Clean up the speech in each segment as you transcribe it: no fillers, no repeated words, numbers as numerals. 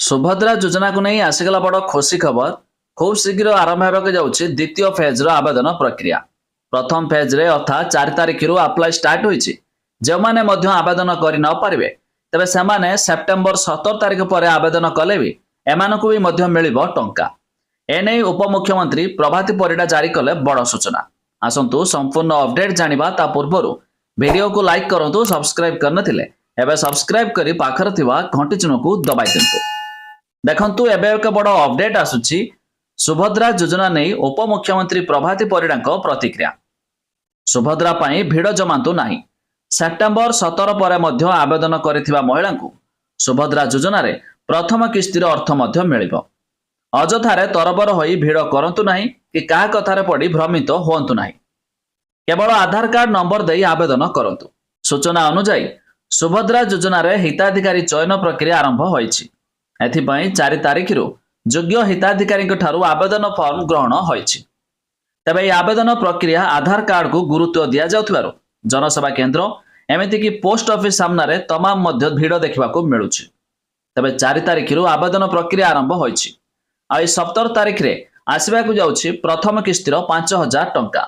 सुभद्रा योजना को नहीं आसीगला बड़ खुशी खबर। खूब शीघ्र आरंभ होगा जाऊँगी द्वितीय फेज्र आवेदन प्रक्रिया। प्रथम फेज्रे अर्थात 4 तारिख आप्लाय स्टार्ट होईछि। जो माने आवेदन कर न पारे तेबे सेमाने सेप्टेम्बर 17 तारिख पर आवेदन कले भी एमानकु भी मध्य मिलिबो टंका। एने उपमुख्यमंत्री प्रभाती परिडा जारी कले बड़ सूचना। आसंतु संपूर्ण अपडेट जानिबा ता पूर्वरु वीडियो को लाइक करंतु, सब्सक्राइब करनथिले एबे सब्सक्राइब करी पाखर थिबा घंटी चिन्ह को दबाई दिंतु। देखंतु एबे एक बड़ अपडेट आसुछि सुभद्रा योजना नहीं उपमुख्यमंत्री प्रभाती परिडा प्रतिक्रिया। सुभद्रा पाई भिड़ जमांतु नाही। सेप्टेम्बर 17 पर मध्य आवेदन करिथिबा महिला को सुभद्रा योजना रे प्रथम किस्तीर अर्थ मध्य मिलिबो। अजथारे तरबर होई भिड़ करंतु नाही कि काहा कथारे पड़ी भ्रमित होंतु नाही। केवल आधार कार्ड नंबर दे आवेदन करंतु। सूचना अनुसार सुभद्रा योजना रे हिताधिकारी चयन प्रक्रिया आरंभ होईछि। एथिपाई 4 तारिख योग्य हिताधिकारी आवेदन फॉर्म ग्रहण होईछि। तेबे आवेदन प्रक्रिया आधार कार्ड को गुरुत्व दिया जाउथिबारु जनसेवा केंद्र एमिति कि पोस्ट ऑफिस सामने तमाम मध्य भिड़ देखा मिलुछि। तेबे 4 तारिख आवेदन प्रक्रिया आरंभ होईछि। आई 17 तारिख रे आसबाकु जाउछि प्रथम किस्तीर 5000 टंका।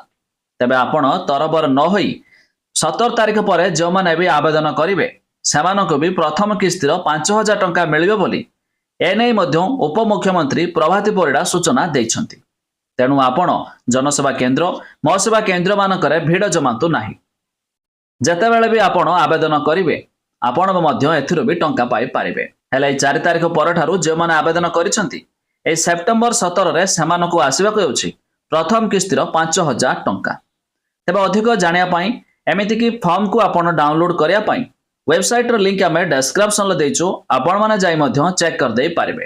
तेबे आपण तरबर न होई 17 तारिख पर जो माने भी आवेदन करिवे सेमानको भी प्रथम किस्तीर 5000 टंका मिलिबे बोली एने मध्य उपमुख्यमंत्री प्रभाती परिडा सूचना दैछंती। तेणु आपण जनसेवा केंद्र महसेवा केंद्र मानकरे भिड़ जमांतु नाही। जेतेबेले भी आपण आवेदन करिवे आपण मध्य एथिरो भी टंका पाई पारिबे। हेले 4 तारिख परठारु जे माने आवेदन करिसंती ए सेप्टेम्बर 17 रे सेमानको आसीबाकु होछि प्रथम किस्तीर 5000 टंका। तेबे अधिक जानिया पाई एमिति कि फॉर्म को आपण डाउनलोड करिया पाई वेबसाइट रो लिंक आमे डिस्क्रिप्शन रे देइछु। आपण माने जाई मध्य चेक कर देई पारिबे।